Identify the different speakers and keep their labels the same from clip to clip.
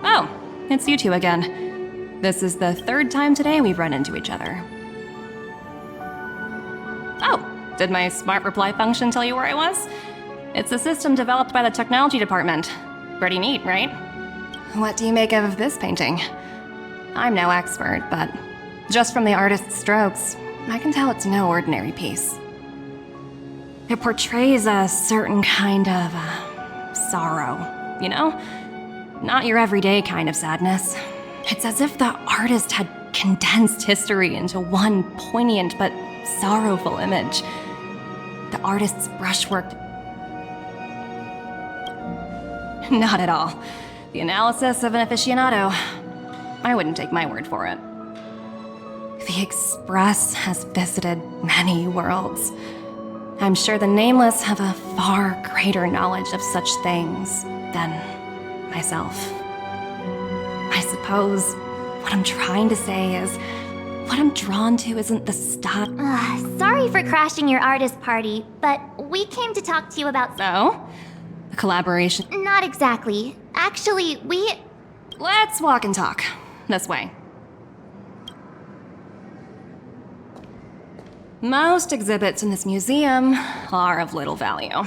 Speaker 1: Oh, it's you two again. This is the third time today we've run into each other. Oh, did my smart reply function tell you where I was? It's a system developed by the technology department. Pretty neat, right? What do you make of this painting? I'm no expert, but just from the artist's strokes, I can tell it's no ordinary piece. It portrays a certain kind of sorrow, you know? Not your everyday kind of sadness. It's as if the artist had condensed history into one poignant but sorrowful image. The artist's brushwork... Not at all. The analysis of an aficionado. I wouldn't take my word for it. The Express has visited many worlds. I'm sure the Nameless have a far greater knowledge of such things than myself. I suppose what I'm trying to say is, what I'm drawn to isn't the stuff.
Speaker 2: Sorry for crashing your artist party, but we came to talk to you about...
Speaker 1: So? A collaboration?
Speaker 2: Not exactly. Actually, we...
Speaker 1: Let's walk and talk. This way. Most exhibits in this museum are of little value.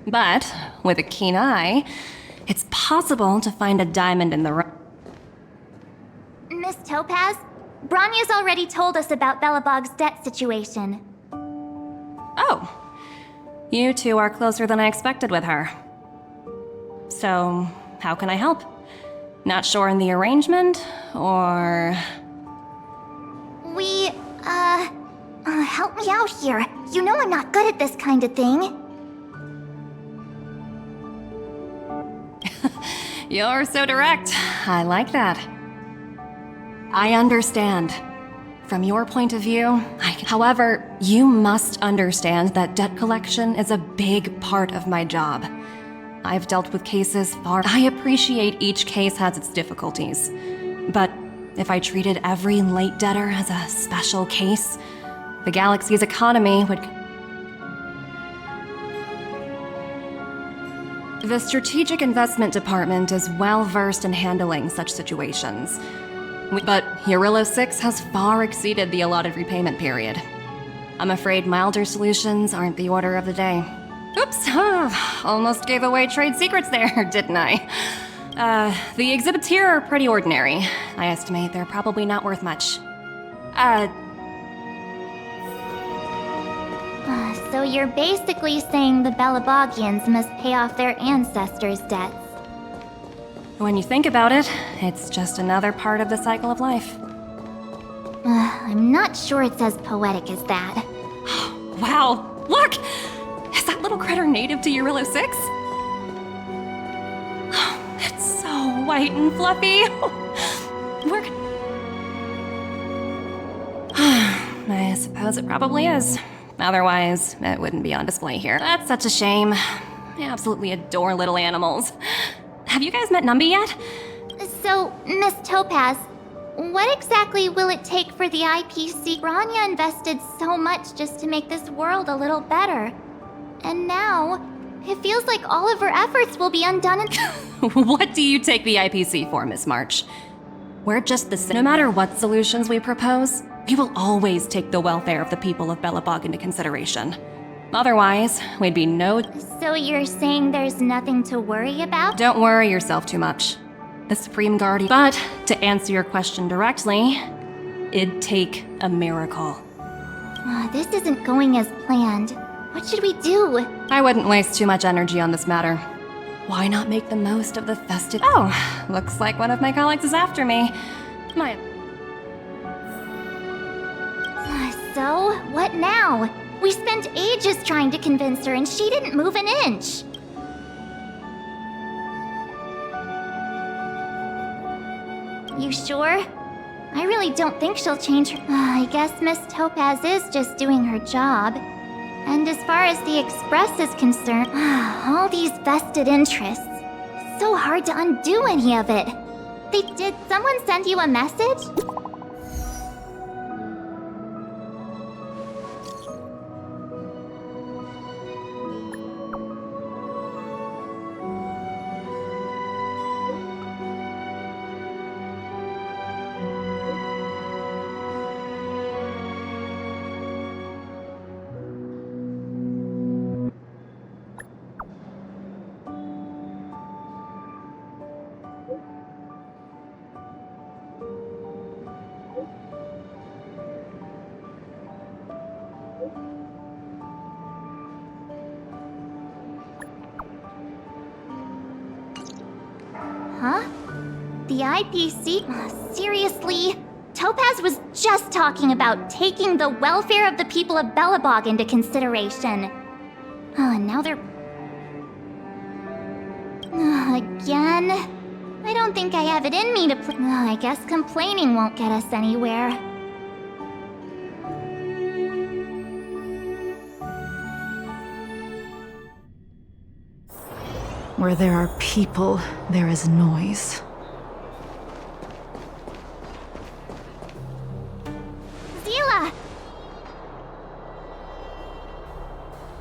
Speaker 1: But with a keen eye, it's possible to find a diamond in the rough.
Speaker 2: Miss Topaz, Branya's already told us about Belobog's debt situation.
Speaker 1: Oh. You two are closer than I expected with her. So, how can I help? Not sure in the arrangement, or...
Speaker 2: Help me out here. You know I'm not good at this kind of thing.
Speaker 1: You're so direct. I like that. I understand. From your point of view, However, you must understand that debt collection is a big part of my job. I've dealt with cases far... I appreciate each case has its difficulties. But if I treated every late debtor as a special case, the galaxy's economy would... The Strategic Investment Department is well versed in handling such situations. But Eurillo 6 has far exceeded the allotted repayment period. I'm afraid milder solutions aren't the order of the day. Oops, almost gave away trade secrets there, didn't I? The exhibits here are pretty ordinary. I estimate they're probably not worth much.
Speaker 2: So you're basically saying the Belobogians must pay off their ancestors' debts.
Speaker 1: When you think about it, it's just another part of the cycle of life.
Speaker 2: I'm not sure it's as poetic as that.
Speaker 1: Wow, look! Is that little critter native to Eurillo 6? It's so white and fluffy. I suppose it probably is. Otherwise, it wouldn't be on display here. That's such a shame. I absolutely adore little animals. Have you guys met Numby yet?
Speaker 2: So, Miss Topaz, what exactly will it take for the IPC? Branya invested so much just to make this world a little better. And now, it feels like all of her efforts will be undone and...
Speaker 1: What do you take the IPC for, Miss March? We're just the same. No matter what solutions we propose, we will always take the welfare of the people of Belobog into consideration. Otherwise, we'd be no...
Speaker 2: So you're saying there's nothing to worry about?
Speaker 1: Don't worry yourself too much. The Supreme Guardian... But, to answer your question directly, it'd take a miracle.
Speaker 2: This isn't going as planned. What should we do?
Speaker 1: I wouldn't waste too much energy on this matter. Why not make the most of the festive... Oh, looks like one of my colleagues is after me.
Speaker 2: So, what now? We spent ages trying to convince her and she didn't move an inch. You sure? I really don't think she'll change her... I guess Miss Topaz is just doing her job. And as far as the Express is concerned, all these vested interests. So hard to undo any of it. Did someone send you a message? Huh? The IPC? Seriously? Topaz was just talking about taking the welfare of the people of Belobog into consideration. Oh, and now they're... Again? I don't think I have it in me to I guess complaining won't get us anywhere.
Speaker 3: Where there are people, there is noise.
Speaker 2: Zila!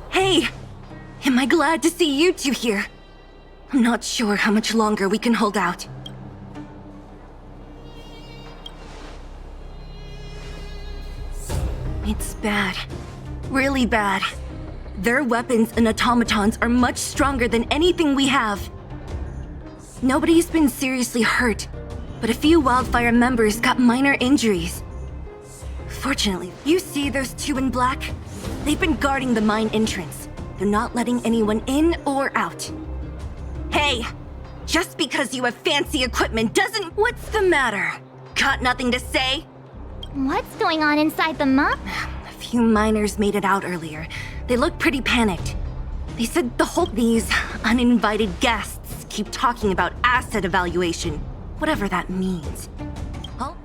Speaker 4: Hey! Am I glad to see you two here? I'm not sure how much longer we can hold out. It's bad. Really bad. Their weapons and automatons are much stronger than anything we have. Nobody's been seriously hurt, but a few Wildfire members got minor injuries. Fortunately, you see those two in black? They've been guarding the mine entrance. They're not letting anyone in or out. Hey! Just because you have fancy equipment doesn't... What's the matter? Got nothing to say?
Speaker 2: What's going on inside the mine?
Speaker 4: A few miners made it out earlier. They look pretty panicked. They said these uninvited guests keep talking about asset evaluation, whatever that means. Oh?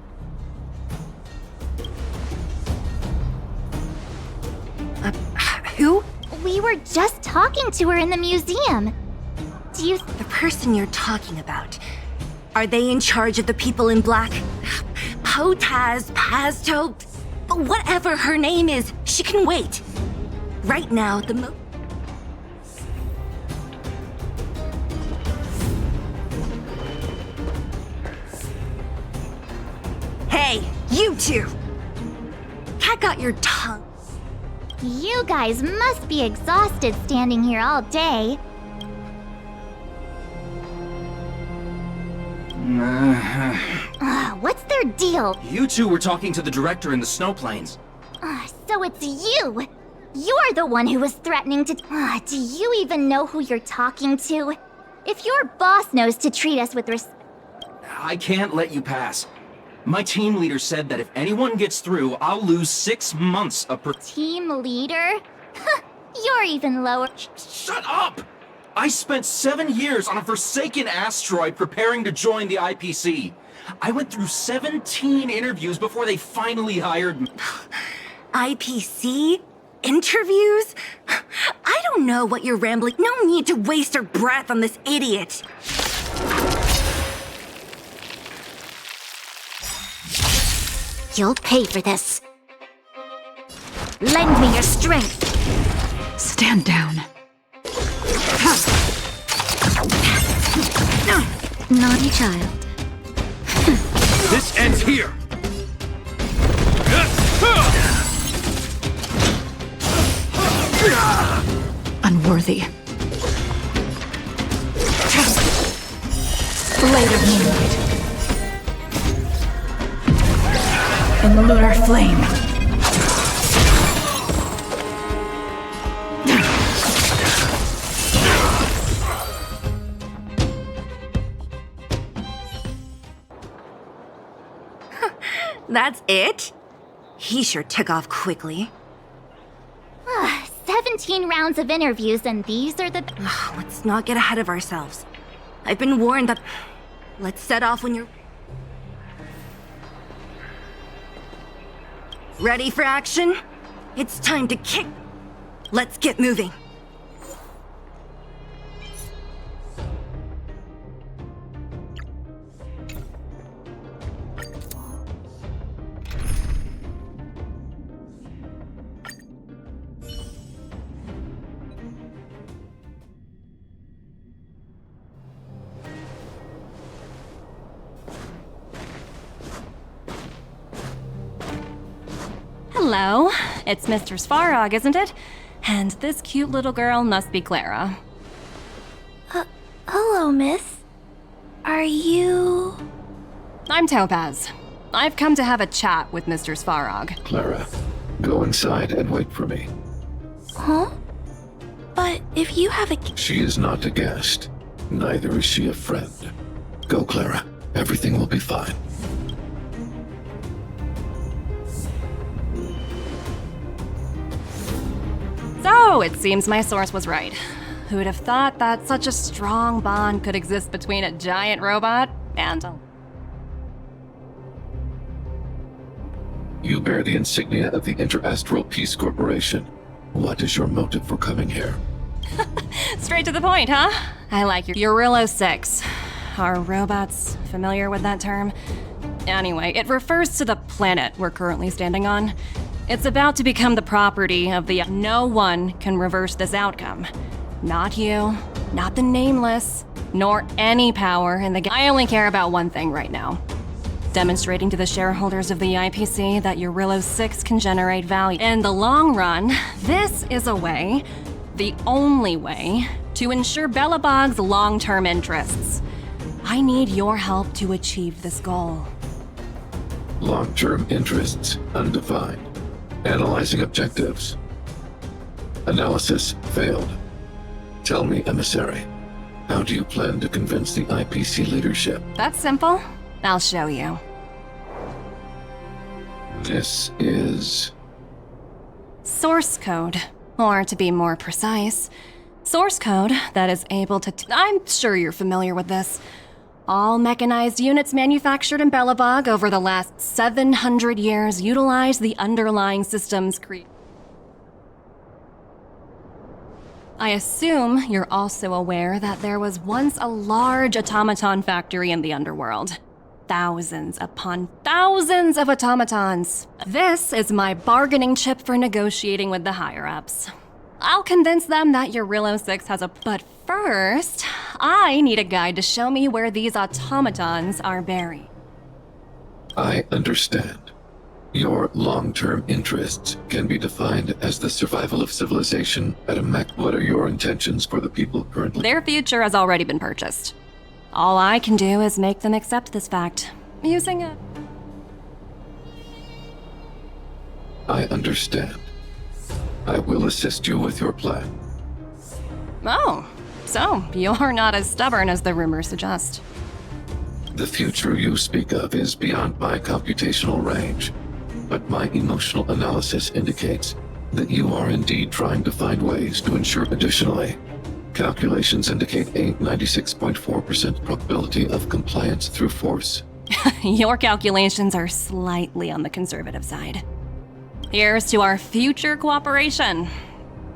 Speaker 4: Who?
Speaker 2: We were just talking to her in the museum. Do you...
Speaker 4: The person you're talking about. Are they in charge of the people in black? Potaz, Pazto, whatever her name is, she can wait. Right now, Hey, you two! Cat got your tongue.
Speaker 2: You guys must be exhausted standing here all day. What's their deal?
Speaker 5: You two were talking to the director in the snowplanes.
Speaker 2: So it's you! You're the one who was threatening to... do you even know who you're talking to? If your boss knows to treat us with respect...
Speaker 5: I can't let you pass. My team leader said that if anyone gets through, I'll lose 6 months of
Speaker 2: Team leader? You're even lower...
Speaker 5: Shut up! I spent 7 years on a forsaken asteroid preparing to join the IPC. I went through 17 interviews before they finally hired me.
Speaker 4: IPC? Interviews? I don't know what you're rambling. No need to waste our breath on this idiot.
Speaker 2: You'll pay for this. Lend me your strength.
Speaker 3: Stand down.
Speaker 2: Naughty child.
Speaker 6: This ends here!
Speaker 3: Unworthy. Blade of moonlight. In the lunar flame.
Speaker 4: That's it? He sure took off quickly.
Speaker 2: 17 rounds of interviews and these are the...
Speaker 4: Let's not get ahead of ourselves. I've been warned that... Let's set off when you're... Ready for action? It's time to kick... Let's get moving.
Speaker 1: Hello, it's Mr. Svarog, isn't it? And this cute little girl must be Clara.
Speaker 2: Hello, miss. Are you...
Speaker 1: I'm Topaz. I've come to have a chat with Mr. Svarog.
Speaker 6: Clara, go inside and wait for me.
Speaker 2: Huh? But if you have a...
Speaker 6: She is not a guest. Neither is she a friend. Go, Clara. Everything will be fine.
Speaker 1: So, it seems my source was right. Who'd have thought that such a strong bond could exist between a giant robot and a...
Speaker 6: You bear the insignia of the Interastral Peace Corporation. What is your motive for coming here?
Speaker 1: Straight to the point, huh? I like your Eurillo 6. Are robots familiar with that term? Anyway, it refers to the planet we're currently standing on. It's about to become the property of the... No one can reverse this outcome. Not you, not the Nameless, nor any power in the game. I only care about one thing right now. Demonstrating to the shareholders of the IPC that Eurillo 6 can generate value. In the long run, this is a way, the only way, to ensure Belobog's long-term interests. I need your help to achieve this goal.
Speaker 6: Long-term interests undefined. Analyzing objectives. Analysis failed. Tell me, Emissary, how do you plan to convince the IPC leadership?
Speaker 1: That's simple. I'll show you.
Speaker 6: This is...
Speaker 1: Source code. Or to be more precise, source code that is able to... I'm sure you're familiar with this. All mechanized units manufactured in Belobog over the last 700 years utilize the underlying systems I assume you're also aware that there was once a large automaton factory in the underworld. Thousands upon thousands of automatons. This is my bargaining chip for negotiating with the higher-ups. I'll convince them that Eurillo 6 has a... But first, I need a guide to show me where these automatons are buried.
Speaker 6: I understand. Your long-term interests can be defined as the survival of civilization at a max. What are your intentions for the people currently?
Speaker 1: Their future has already been purchased. All I can do is make them accept this fact, using a...
Speaker 6: I understand. I will assist you with your plan.
Speaker 1: Oh, so you're not as stubborn as the rumors suggest.
Speaker 6: The future you speak of is beyond my computational range, but my emotional analysis indicates that you are indeed trying to find ways to ensure. Additionally, calculations indicate a 96.4% probability of compliance through force.
Speaker 1: Your calculations are slightly on the conservative side. Here's to our future cooperation.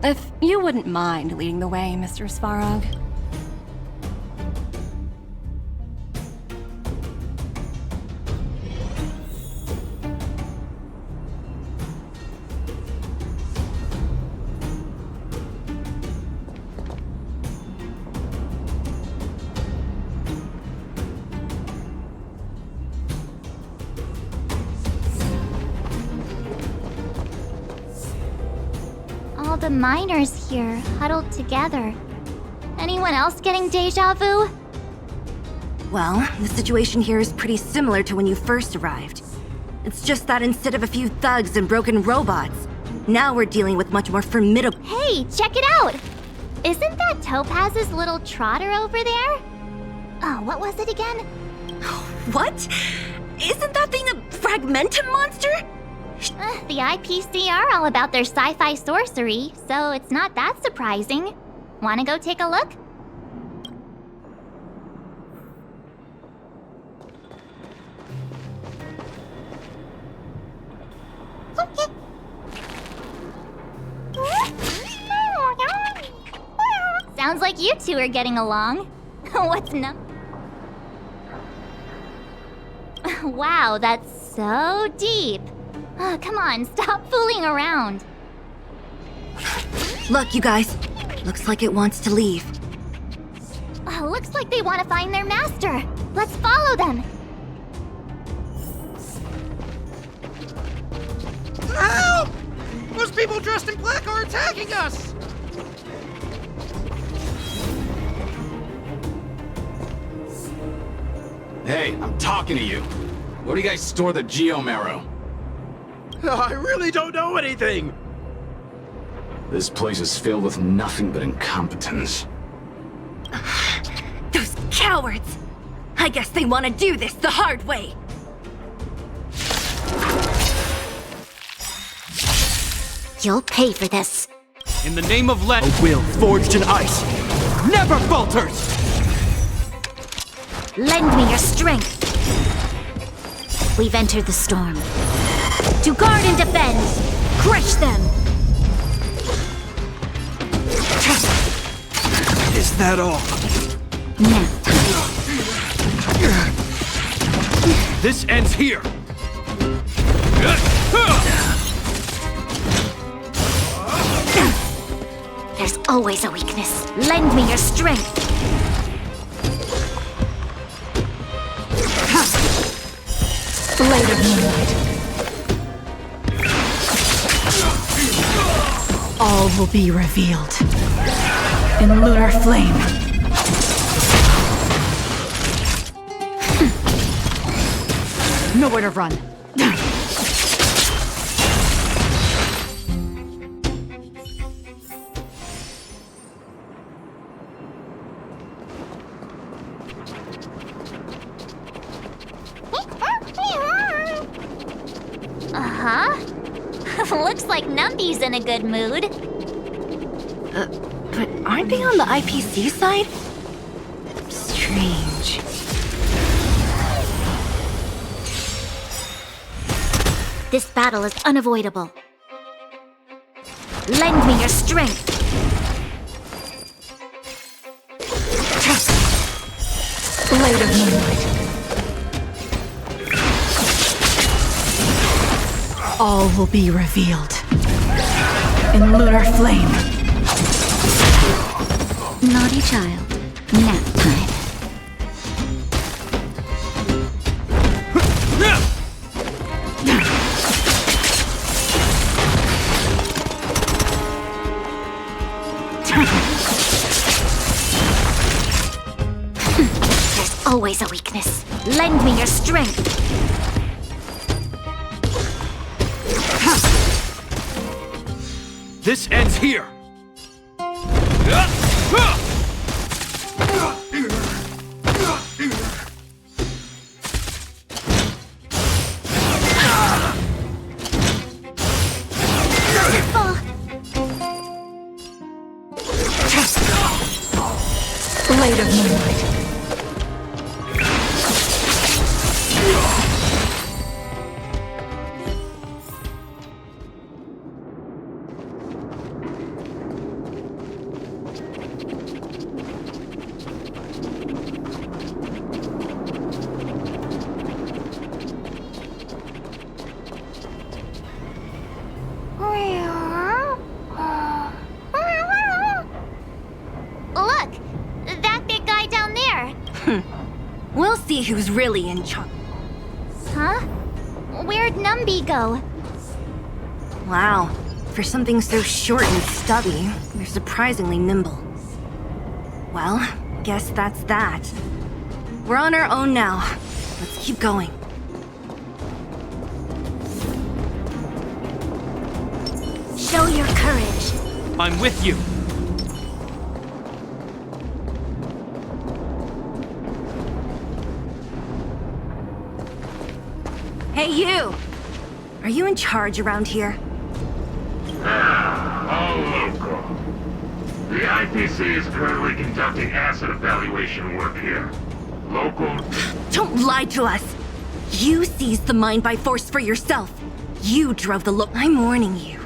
Speaker 1: If you wouldn't mind leading the way, Mr. Svarog.
Speaker 2: All the miners here, huddled together. Anyone else getting deja vu?
Speaker 4: Well, the situation here is pretty similar to when you first arrived. It's just that instead of a few thugs and broken robots, now we're dealing with much more formidable...
Speaker 2: Hey, check it out! Isn't that Topaz's little trotter over there? Oh, what was it again?
Speaker 4: What? Isn't that thing a fragmentum monster?
Speaker 2: The IPC are all about their sci-fi sorcery, so it's not that surprising. Wanna go take a look? Sounds like you two are getting along. What's no? Wow, that's so deep. Oh, come on, stop fooling around.
Speaker 4: Look, you guys. Looks like it wants to leave.
Speaker 2: Looks like they want to find their master. Let's follow them.
Speaker 7: Help! Those people dressed in black are attacking us!
Speaker 5: Hey, I'm talking to you. Where do you guys store the Geomarrow?
Speaker 7: I really don't know anything!
Speaker 5: This place is filled with nothing but incompetence.
Speaker 4: The Cowards! I guess they want to do this the hard way.
Speaker 2: You'll pay for this.
Speaker 7: In the name of a will forged in ice never falters!
Speaker 2: Lend me your strength. We've entered the storm. To guard and defend! Crush them!
Speaker 7: Is that all?
Speaker 2: Now.
Speaker 7: This ends here!
Speaker 2: There's always a weakness. Lend me your strength.
Speaker 3: Blade of moonlight. All will be revealed in lunar flame. Nowhere to run.
Speaker 2: Looks like Numby's in a good mood.
Speaker 4: But aren't they on the IPC side? Strange.
Speaker 2: This battle is unavoidable. Lend me your strength.
Speaker 3: Blade of moonlight. All will be revealed in lunar flame.
Speaker 2: Naughty child. Nap time. There's always a weakness. Lend me your strength.
Speaker 7: This ends here!
Speaker 3: Blade of moonlight.
Speaker 2: Look! That big guy down there!
Speaker 4: We'll see who's really in charge.
Speaker 2: Huh? Where'd Numby go?
Speaker 4: Wow. For something so short and stubby, they're surprisingly nimble. Well, guess that's that. We're on our own now. Let's keep going.
Speaker 2: Show your courage.
Speaker 7: I'm with you.
Speaker 4: Hey, you! Are you in charge around here?
Speaker 8: All local. The IPC is currently conducting asset evaluation work here. Local...
Speaker 4: Don't lie to us! You seized the mine by force for yourself. You drove the I'm warning you.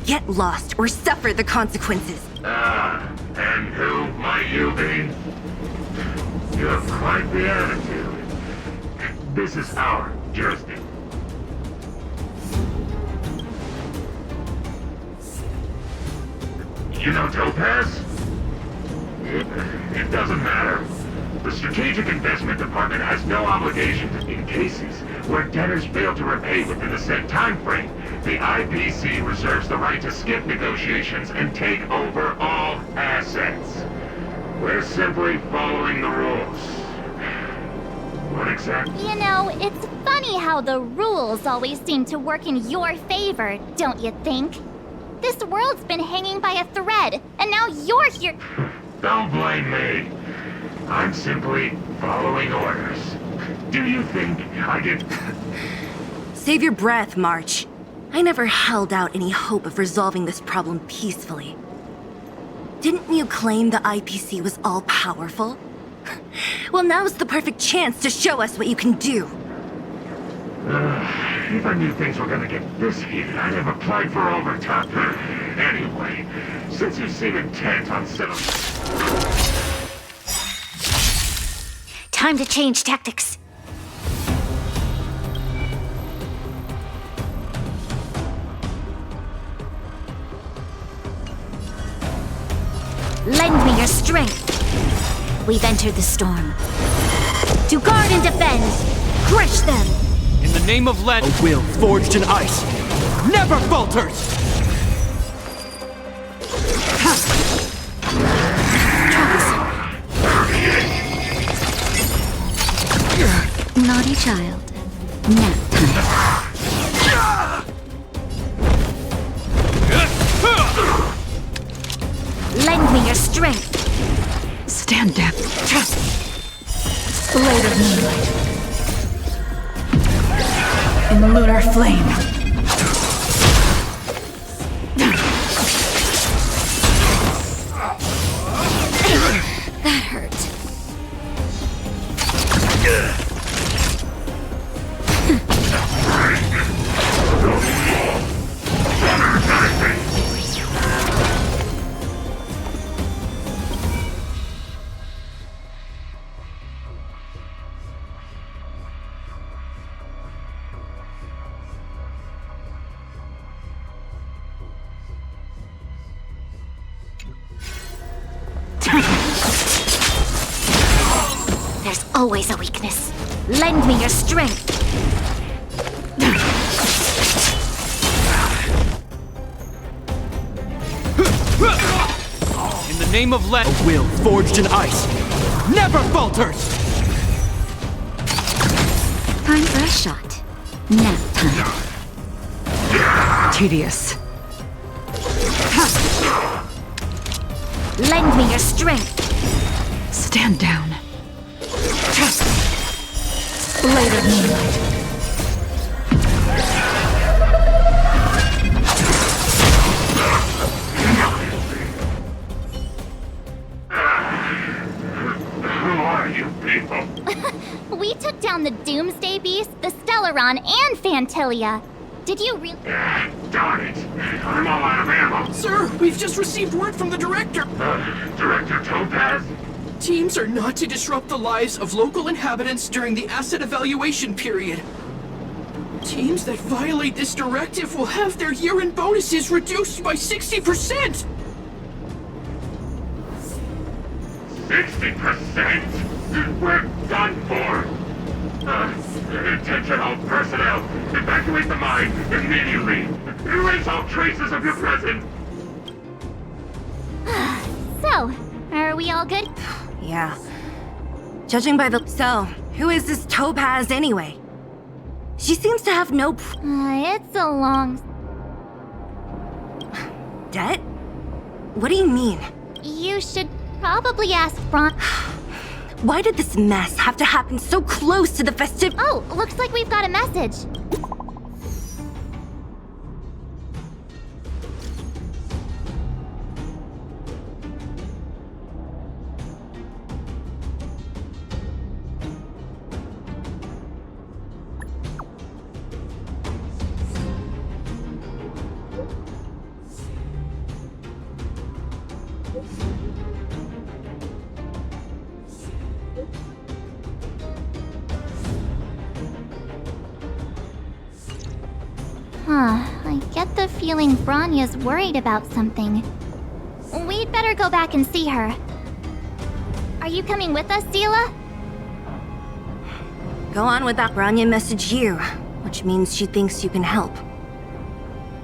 Speaker 4: Get lost or suffer the consequences.
Speaker 8: And who might you be? You have quite the attitude. This is our jurisdiction. You know Topaz? It doesn't matter. The Strategic Investment Department has no obligation in cases where debtors fail to repay within a set time frame. The IPC reserves the right to skip negotiations and take over all assets. We're simply following the rules. What exactly?
Speaker 2: You know, it's funny how the rules always seem to work in your favor, don't you think? This world's been hanging by a thread, and now you're here.
Speaker 8: Don't blame me. I'm simply following orders. Do you think I did...
Speaker 4: Save your breath, March. I never held out any hope of resolving this problem peacefully. Didn't you claim the IPC was all-powerful? Well, now's the perfect chance to show us what you can do.
Speaker 8: If I knew things were gonna get this heated, I'd have applied for overtime. Anyway, since you seem intent on settling...
Speaker 2: Time to change tactics. Lend me your strength. We've entered the storm. To guard and defend, crush them.
Speaker 7: In the name of a will forged in ice never falters!
Speaker 2: Naughty child. Nap time. Lend me your strength.
Speaker 3: Stand down. Blade of moonlight. In the lunar flame.
Speaker 2: That hurt. There's always a weakness. Lend me your strength.
Speaker 7: In the name of a will forged in ice never falters!
Speaker 2: Time for a shot. Nap time.
Speaker 3: Tedious.
Speaker 2: Lend me your strength.
Speaker 3: Stand down. Blade of moonlight.
Speaker 8: Who are you people?
Speaker 2: We took down the Doomsday Beast, the Stellaron, and Fantilia. Did you really?
Speaker 8: Darn it. I'm all out of ammo.
Speaker 5: Sir, we've just received word from the director.
Speaker 8: Director Topaz?
Speaker 5: Teams are not to disrupt the lives of local inhabitants during the asset evaluation period. Teams that violate this directive will have their year-end bonuses reduced by 60%!
Speaker 8: 60%? We're done for! Attention all personnel! Evacuate the mine immediately! Erase all traces of your presence!
Speaker 2: So, are we all good?
Speaker 4: Yeah. Judging by the... So, who is this Topaz anyway? She seems to have no...
Speaker 2: It's a long...
Speaker 4: Debt? What do you mean?
Speaker 2: You should probably ask Bron...
Speaker 4: Why did this mess have to happen so close to the festive...
Speaker 2: Oh, looks like we've got a message. I get the feeling Branya's worried about something. We'd better go back and see her. Are you coming with us, Zila?
Speaker 4: Go on with that. Branya messaged you, which means she thinks you can help.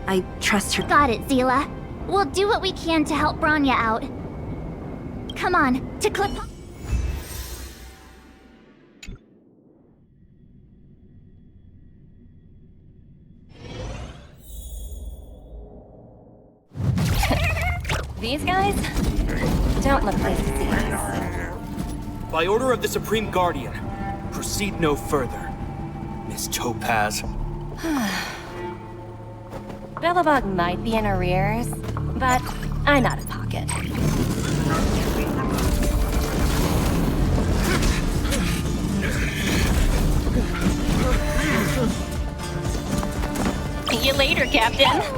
Speaker 4: I trust her.
Speaker 2: Got it, Zila. We'll do what we can to help Branya out. Come on, to clip...
Speaker 1: These guys don't look like disease.
Speaker 9: By order of the Supreme Guardian, proceed no further. Miss Topaz.
Speaker 1: Billabong might be in arrears, but I'm out of pocket. See you later, Captain.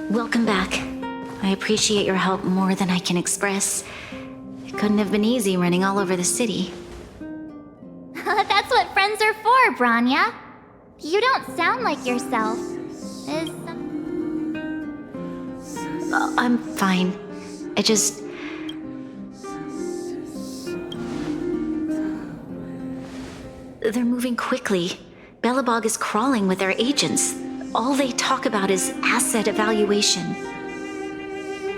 Speaker 10: Welcome back. I appreciate your help more than I can express. It couldn't have been easy running all over the city.
Speaker 2: That's what friends are for, Branya. You don't sound like yourself. Is...
Speaker 10: I'm fine. I just... They're moving quickly. Belobog is crawling with their agents. All they talk about is asset evaluation.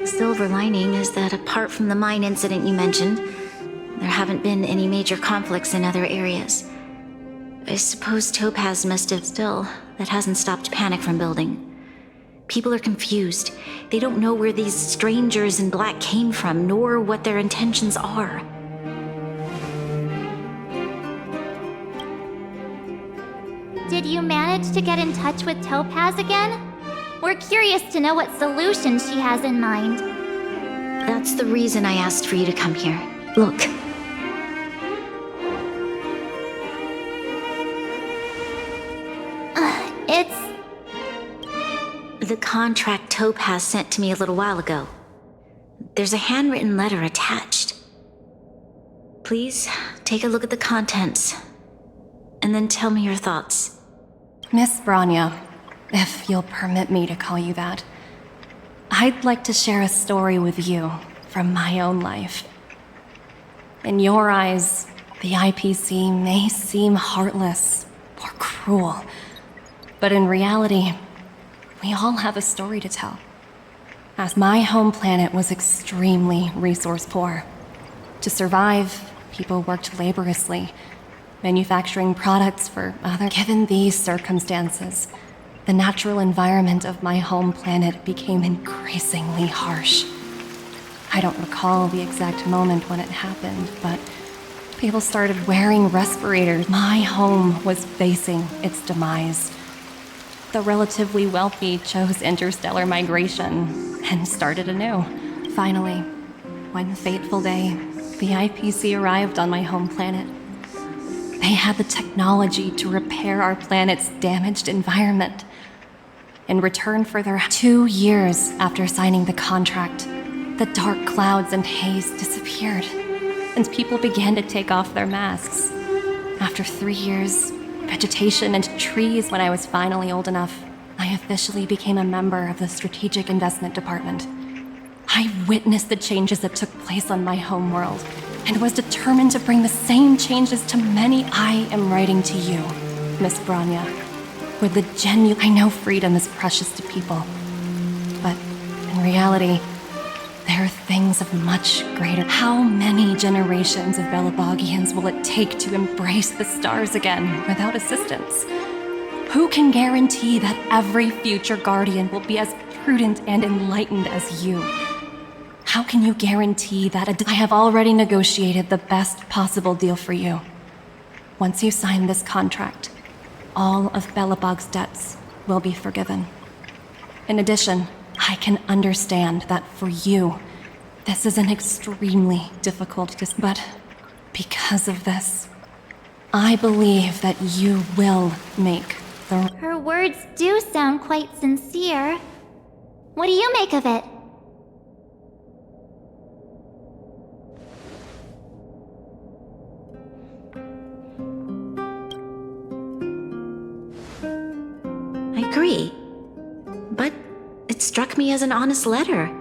Speaker 10: Silver lining is that apart from the mine incident you mentioned, there haven't been any major conflicts in other areas. I suppose Topaz must have still. That hasn't stopped panic from building. People are confused. They don't know where these strangers in black came from, nor what their intentions are.
Speaker 2: Did you manage to get in touch with Topaz again? We're curious to know what solution she has in mind.
Speaker 10: That's the reason I asked for you to come here. Look.
Speaker 2: It's...
Speaker 10: The contract Topaz sent to me a little while ago. There's a handwritten letter attached. Please, take a look at the contents, and then tell me your thoughts.
Speaker 1: Miss Branya, if you'll permit me to call you that, I'd like to share a story with you from my own life. In your eyes, the IPC may seem heartless or cruel, but in reality, we all have a story to tell. As my home planet was extremely resource poor. To survive, people worked laboriously, manufacturing products for others. Given these circumstances, the natural environment of my home planet became increasingly harsh. I don't recall the exact moment when it happened, but people started wearing respirators. My home was facing its demise. The relatively wealthy chose interstellar migration and started anew. Finally, one fateful day, the IPC arrived on my home planet. They had the technology to repair our planet's damaged environment. In return for their 2 years after signing the contract, the dark clouds and haze disappeared, and people began to take off their masks. After 3 years, vegetation and trees, when I was finally old enough, I officially became a member of the Strategic Investment Department. I witnessed the changes that took place on my homeworld, and was determined to bring the same changes to many. I am writing to you, Miss Branya, with the genuine... I know freedom is precious to people, but in reality, there are things of much greater... How many generations of Belabogians will it take to embrace the stars again without assistance? Who can guarantee that every future Guardian will be as prudent and enlightened as you? How can you guarantee that I have already negotiated the best possible deal for you? Once you sign this contract, all of Belobog's debts will be forgiven. In addition, I can understand that for you, this is an extremely difficult decision. But because of this, I believe that you will make the...
Speaker 2: Her words do sound quite sincere. What do you make of it?
Speaker 10: I agree, but it struck me as an honest letter.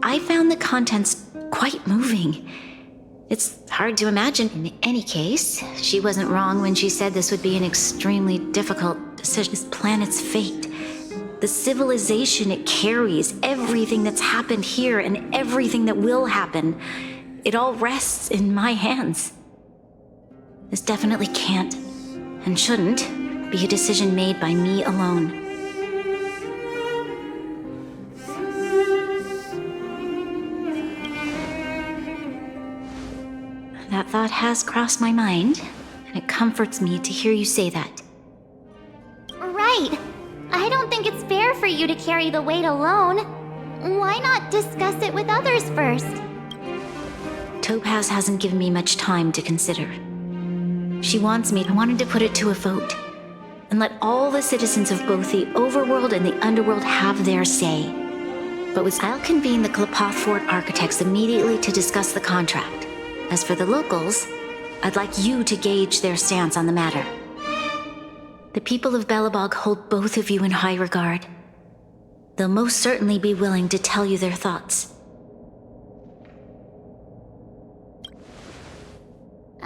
Speaker 10: I found the contents quite moving. It's hard to imagine. In any case, she wasn't wrong when she said this would be an extremely difficult decision. This planet's fate, the civilization it carries, everything that's happened here and everything that will happen, it all rests in my hands. This definitely can't, and shouldn't, be a decision made by me alone. That thought has crossed my mind, and it comforts me to hear you say that.
Speaker 2: Right. I don't think it's fair for you to carry the weight alone. Why not discuss it with others first?
Speaker 10: Topaz hasn't given me much time to consider. She wants me. I wanted to put it to a vote, and let all the citizens of both the overworld and the underworld have their say. I'll convene the Klapoth Fort architects immediately to discuss the contract. As for the locals, I'd like you to gauge their stance on the matter. The people of Belobog hold both of you in high regard. They'll most certainly be willing to tell you their thoughts.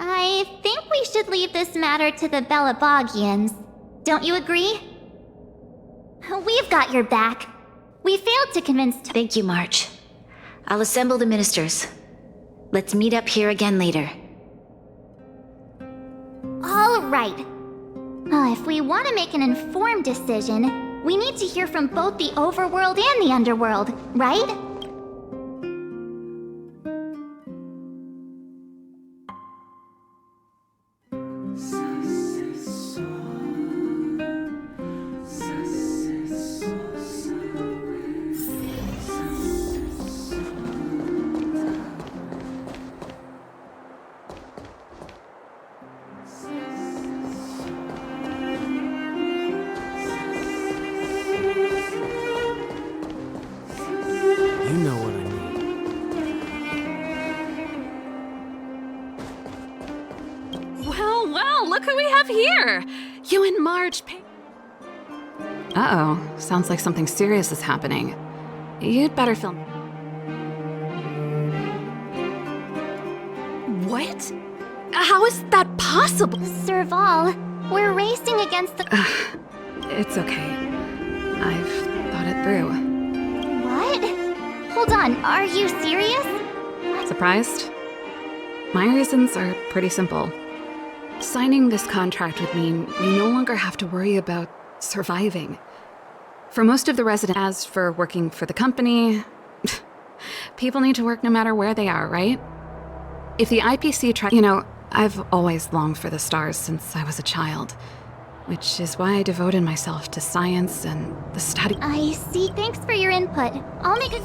Speaker 2: I think we should leave this matter to the Belabogians. Don't you agree? We've got your back. We failed to convince...
Speaker 10: Thank you, March. I'll assemble the ministers. Let's meet up here again later.
Speaker 2: All right. If we want to make an informed decision, we need to hear from both the overworld and the underworld, right?
Speaker 11: You know what I need.
Speaker 12: Well, look who we have here! You and Marge
Speaker 3: Uh-oh. Sounds like something serious is happening. You'd better film.
Speaker 12: What? How is that possible?
Speaker 2: Serval, we're racing against the...
Speaker 3: It's okay. I've thought it through.
Speaker 2: What? Hold on, are you serious?
Speaker 3: Surprised? My reasons are pretty simple. Signing this contract would mean we no longer have to worry about surviving. For most of the residents, as for working for the company, people need to work no matter where they are, right? If the IPC tries, I've always longed for the stars since I was a child, which is why I devoted myself to science and the study.
Speaker 2: I see. Thanks for your input. I'll make a...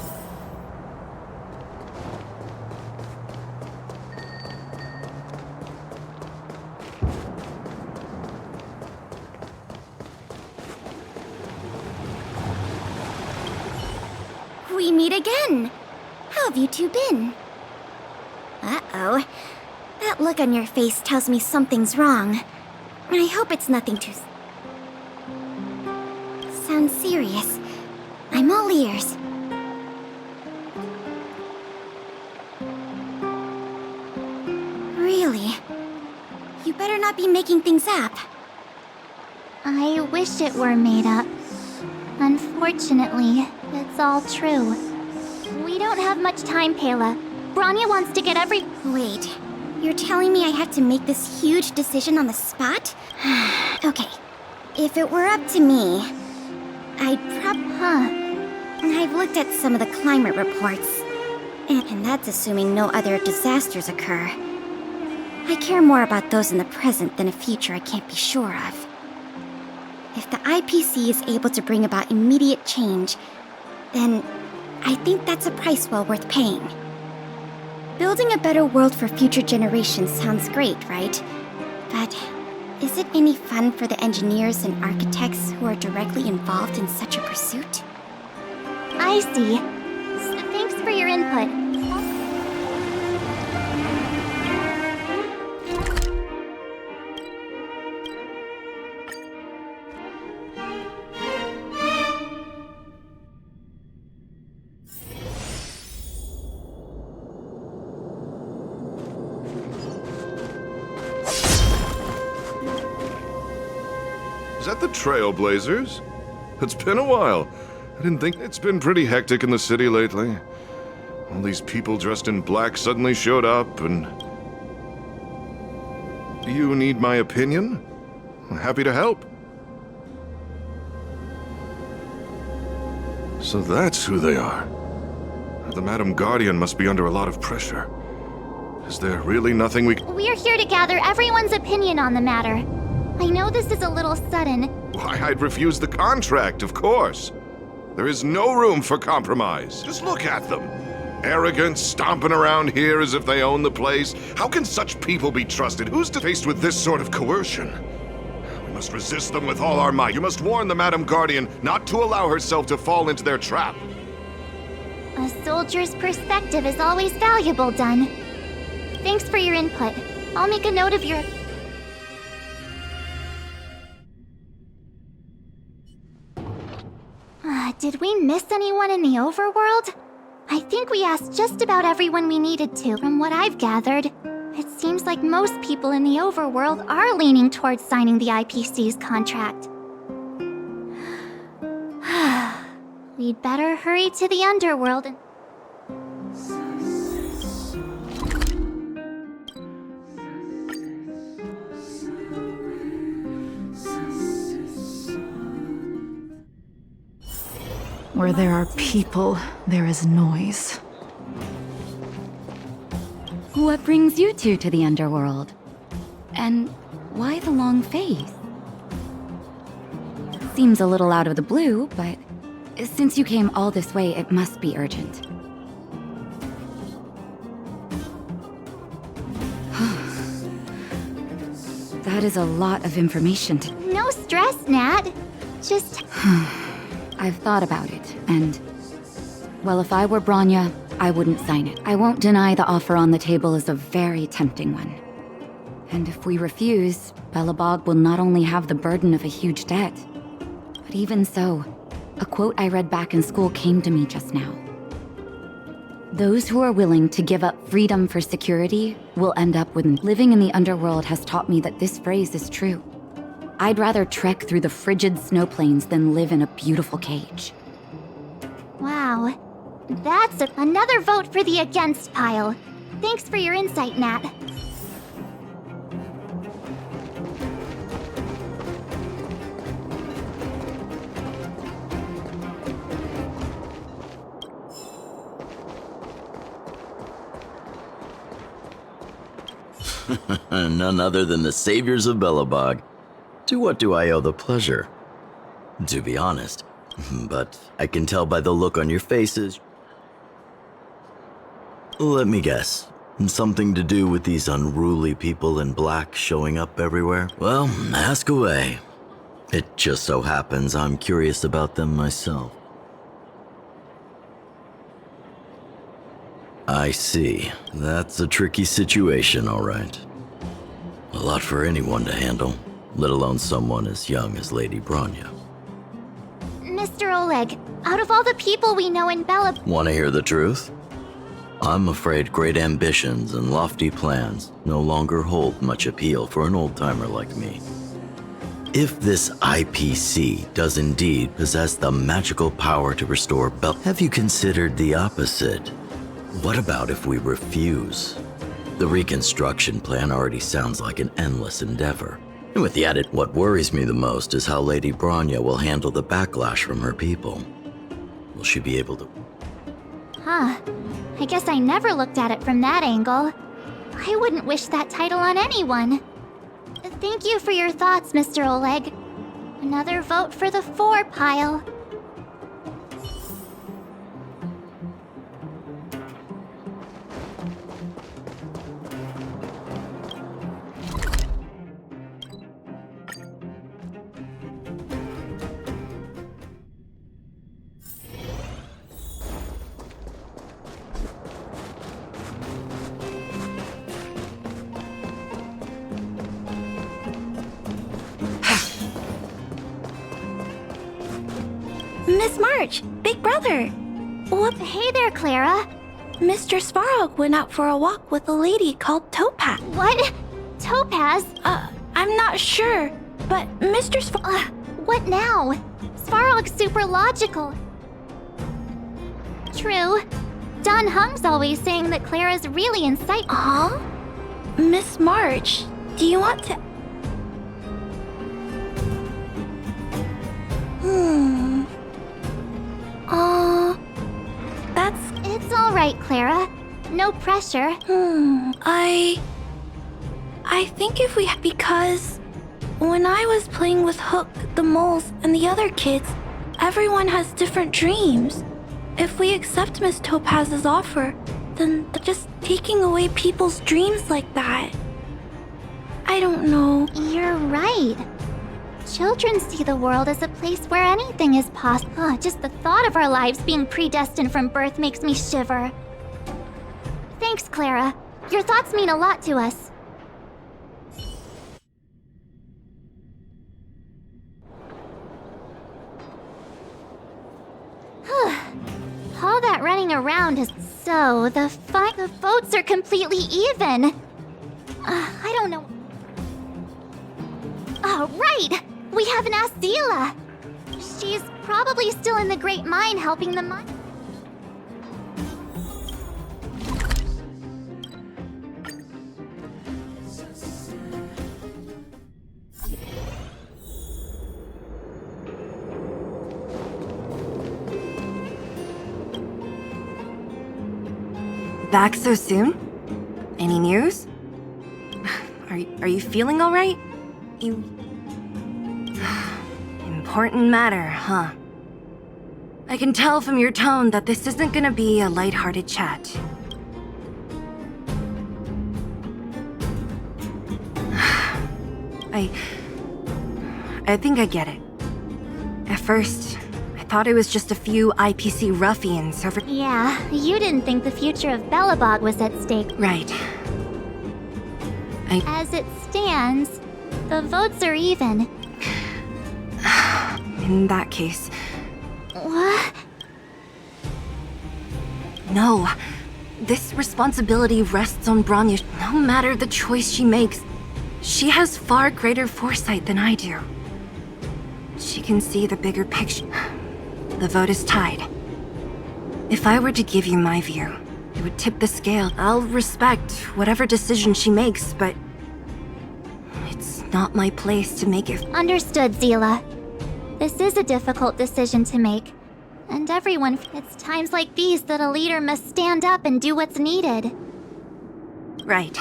Speaker 2: We meet again. How have you two been? Uh-oh. That look on your face tells me something's wrong. I hope it's nothing too... Sounds serious. I'm all ears. Really? You better not be making things up. I wish it were made up. Unfortunately, it's all true. We don't have much time, Pela. Branya wants to get every... Wait, you're telling me I have to make this huge decision on the spot? Okay, if it were up to me, I'd I've looked at some of the climate reports, and that's assuming no other disasters occur. I care more about those in the present than a future I can't be sure of. If the IPC is able to bring about immediate change, then I think that's a price well worth paying. Building a better world for future generations sounds great, right? But is it any fun for the engineers and architects who are directly involved in such a pursuit? I see. Thanks for your input.
Speaker 13: Is that the Trailblazers? It's been a while. I didn't think it's been pretty hectic in the city lately. All these people dressed in black suddenly showed up, and... You need my opinion? I'm happy to help. So that's who they are. The Madam Guardian must be under a lot of pressure. Is there really nothing we can...
Speaker 2: We're here to gather everyone's opinion on the matter. I know this is a little sudden.
Speaker 13: Why, I'd refuse the contract, of course. There is no room for compromise. Just look at them. Arrogant, stomping around here as if they own the place. How can such people be trusted? Who's faced with this sort of coercion? We must resist them with all our might. You must warn the Madam Guardian not to allow herself to fall into their trap.
Speaker 2: A soldier's perspective is always valuable, Dunn. Thanks for your input. I'll make a note of your... Did we miss anyone in the overworld? I think we asked just about everyone we needed to. From what I've gathered, it seems like most people in the overworld are leaning towards signing the IPC's contract. We'd better hurry to the underworld and...
Speaker 14: Where there are people, there is noise.
Speaker 15: What brings you two to the underworld? And why the long face? Seems a little out of the blue, but since you came all this way, it must be urgent. That is a lot of information to...
Speaker 2: No stress, Nat. Just...
Speaker 15: I've thought about it, and... Well, if I were Bronya, I wouldn't sign it. I won't deny the offer on the table is a very tempting one. And if we refuse, Belobog will not only have the burden of a huge debt, but even so, a quote I read back in school came to me just now. Those who are willing to give up freedom for security will end up with... Living in the underworld has taught me that this phrase is true. I'd rather trek through the frigid snow plains than live in a beautiful cage.
Speaker 2: Wow. That's another vote for the against pile. Thanks for your insight, Nat.
Speaker 16: None other than the saviors of Belobog. To what do I owe the pleasure? To be honest, but I can tell by the look on your faces. Let me guess. Something to do with these unruly people in black showing up everywhere? Well, ask away. It just so happens I'm curious about them myself. I see. That's a tricky situation, all right. A lot for anyone to handle, let alone someone as young as Lady Bronya.
Speaker 2: Mr. Oleg, out of all the people we know in Bella...
Speaker 16: Want to hear the truth? I'm afraid great ambitions and lofty plans no longer hold much appeal for an old-timer like me. If this IPC does indeed possess the magical power to restore Bella, have you considered the opposite? What about if we refuse? The reconstruction plan already sounds like an endless endeavor. And with the added, what worries me the most is how Lady Bronya will handle the backlash from her people. Will she be able to...
Speaker 2: Huh. I guess I never looked at it from that angle. I wouldn't wish that title on anyone. Thank you for your thoughts, Mr. Oleg. Another vote for the 4 pile.
Speaker 17: Miss March, Big Brother.
Speaker 2: Whoop, hey there, Clara.
Speaker 17: Mr. Svarog went out for a walk with a lady called Topaz.
Speaker 2: What? Topaz?
Speaker 17: I'm not sure, but Mr.
Speaker 2: What now? Svarog's super logical. True. Don Hung's always saying that Clara's really insightful.
Speaker 17: Huh? Miss March, Do you want to...
Speaker 2: That's... It's alright, Clara. No pressure.
Speaker 17: I think if we... Because... When I was playing with Hook, the moles, and the other kids, everyone has different dreams. If we accept Miss Topaz's offer, then just taking away people's dreams like that... I don't know.
Speaker 2: You're right. Children see the world as a place where anything is possible. Just the thought of our lives being predestined from birth makes me shiver. Thanks, Clara. Your thoughts mean a lot to us. All that running around is so... The votes are completely even. I don't know... Oh, right! We haven't asked Zila! She's probably still in the Great Mine helping the mine.
Speaker 4: Back so soon? Any news? Are you feeling all right? Important matter, huh? I can tell from your tone that this isn't gonna be a lighthearted chat. I think I get it. At first, I thought it was just a few IPC ruffians over...
Speaker 2: Yeah, you didn't think the future of Belobog was at stake.
Speaker 4: Right.
Speaker 2: As it stands, the votes are even.
Speaker 4: In that case...
Speaker 2: What?
Speaker 4: No. This responsibility rests on Bronya. No matter the choice she makes, she has far greater foresight than I do. She can see the bigger picture. The vote is tied. If I were to give you my view, it would tip the scale. I'll respect whatever decision she makes, but... it's not my place to make it.
Speaker 2: Understood, Zila. This is a difficult decision to make. And everyone... It's times like these that a leader must stand up and do what's needed.
Speaker 4: Right.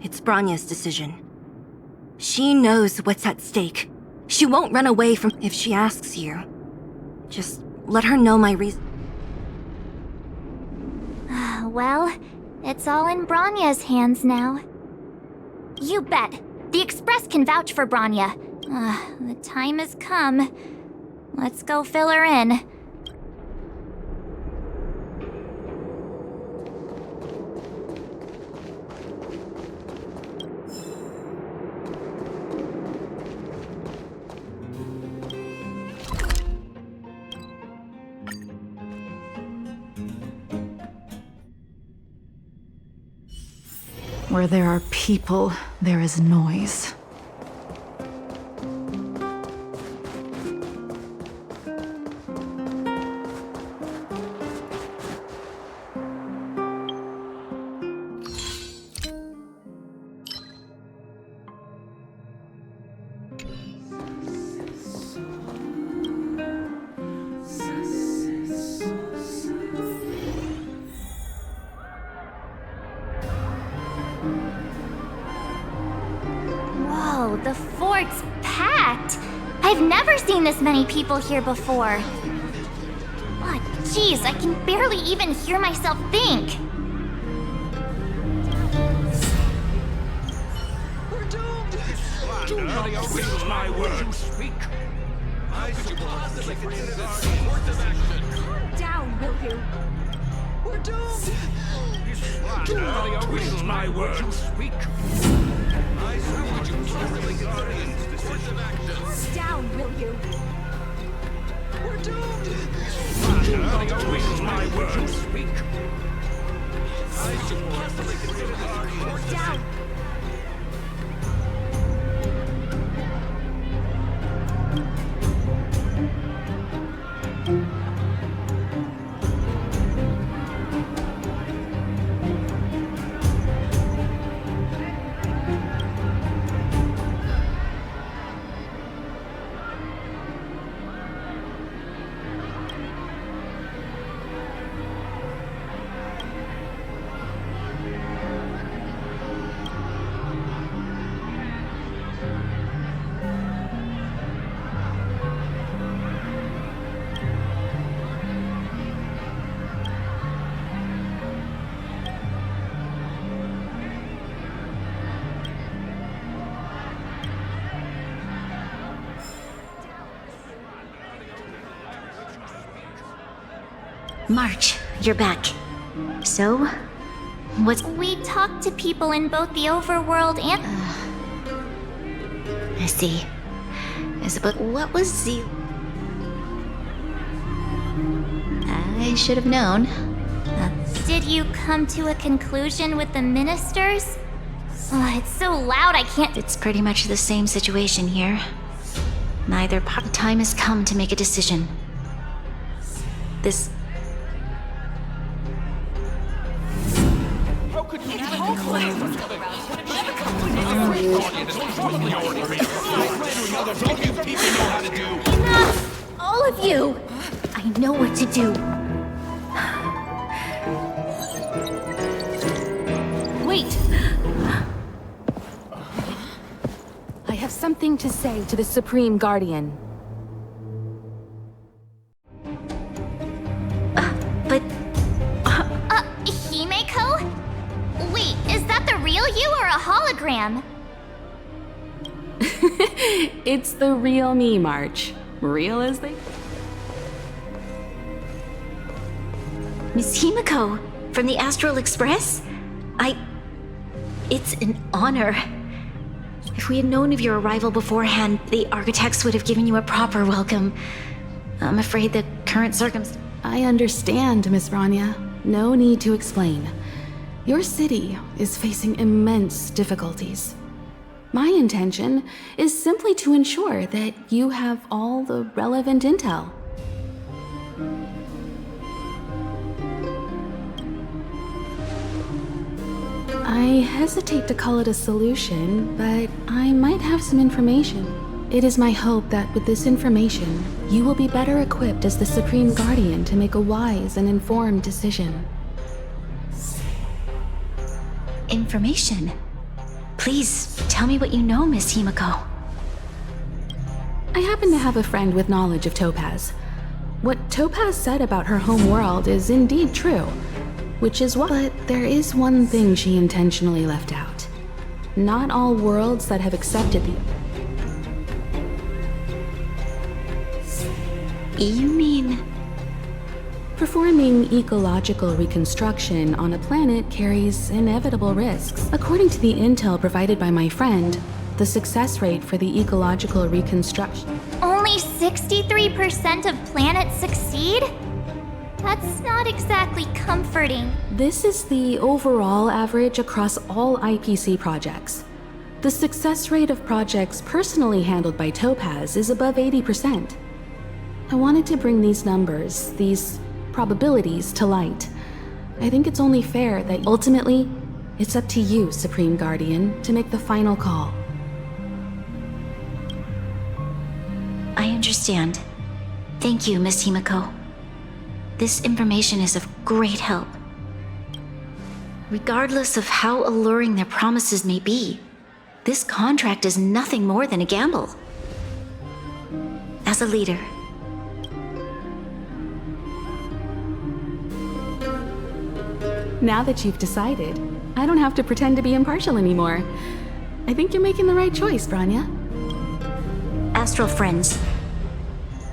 Speaker 4: It's Bronya's decision. She knows what's at stake. She won't run away from... If she asks you, just let her know my reason.
Speaker 2: Well, it's all in Bronya's hands now. You bet. The Express can vouch for Bronya. The time has come. Let's go fill her in.
Speaker 14: Where there are people, there is noise.
Speaker 2: Whoa, the fort's packed! I've never seen this many people here before. Oh, jeez, I can barely even hear myself think.
Speaker 7: Do not twist my words. Speak. I supposedly consider this a course of action.
Speaker 18: Calm down, will you?
Speaker 7: We're doomed. Do not twist my words. Speak. I supposedly consider this a course of action.
Speaker 18: Calm down, will you?
Speaker 7: We're doomed. Do not twist my words. Speak. I supposedly consider this a course of action.
Speaker 10: March, you're back. So, what's...
Speaker 2: We talked to people in both the overworld and...
Speaker 10: I see. But what was the... I should have known.
Speaker 2: Did you come to a conclusion with the ministers? It's so loud I can't...
Speaker 10: It's pretty much the same situation here. Neither part... The time has come to make a decision. This...
Speaker 7: How could you even claim
Speaker 2: Enough! All of you!
Speaker 10: I know what to do.
Speaker 12: Wait! I have something to say to the Supreme Guardian.
Speaker 2: Himeko? Wait, is that the real you or a hologram?
Speaker 3: It's the real me, March. Real as they...
Speaker 10: Miss Himeko, from the Astral Express? It's an honor. If we had known of your arrival beforehand, the architects would have given you a proper welcome. I'm afraid the current circumstances...
Speaker 3: I understand, Miss Branya. No need to explain. Your city is facing immense difficulties. My intention is simply to ensure that you have all the relevant intel. I hesitate to call it a solution, but I might have some information. It is my hope that with this information, you will be better equipped as the Supreme Guardian to make a wise and informed decision.
Speaker 10: Information? Please, tell me what you know, Miss Himeko.
Speaker 3: I happen to have a friend with knowledge of Topaz. What Topaz said about her home world is indeed true, which is why... But there is one thing she intentionally left out. Not all worlds that have accepted the...
Speaker 10: You mean...
Speaker 3: Performing ecological reconstruction on a planet carries inevitable risks. According to the intel provided by my friend, the success rate for the ecological reconstruction...
Speaker 2: Only 63% of planets succeed? That's not exactly comforting.
Speaker 3: This is the overall average across all IPC projects. The success rate of projects personally handled by Topaz is above 80%. I wanted to bring these numbers, these probabilities, to light. I think it's only fair that ultimately, it's up to you, Supreme Guardian, to make the final call.
Speaker 10: I understand. Thank you, Miss Himeko. This information is of great help. Regardless of how alluring their promises may be, this contract is nothing more than a gamble. As a leader,
Speaker 3: now that you've decided, I don't have to pretend to be impartial anymore. I think you're making the right choice, Branya.
Speaker 10: Astral friends,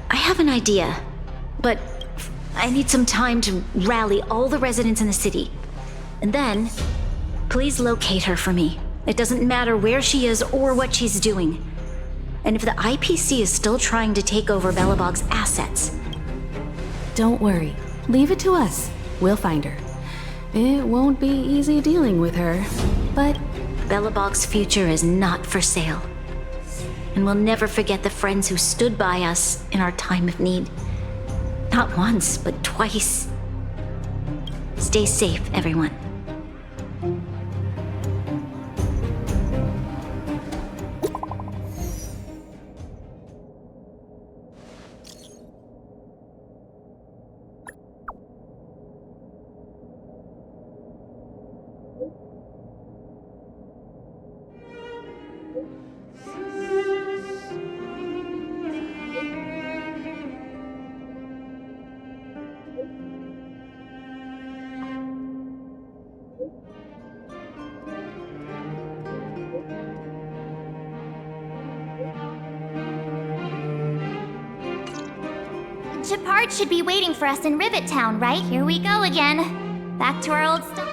Speaker 10: I have an idea, but I need some time to rally all the residents in the city. And then, please locate her for me. It doesn't matter where she is or what she's doing. And if the IPC is still trying to take over Belobog's assets...
Speaker 3: Don't worry. Leave it to us. We'll find her. It won't be easy dealing with her, but...
Speaker 10: Belobog's future is not for sale. And we'll never forget the friends who stood by us in our time of need. Not once, but twice. Stay safe, everyone.
Speaker 2: Shepard should be waiting for us in Rivet Town, right? Here we go again. Back to our old stuff.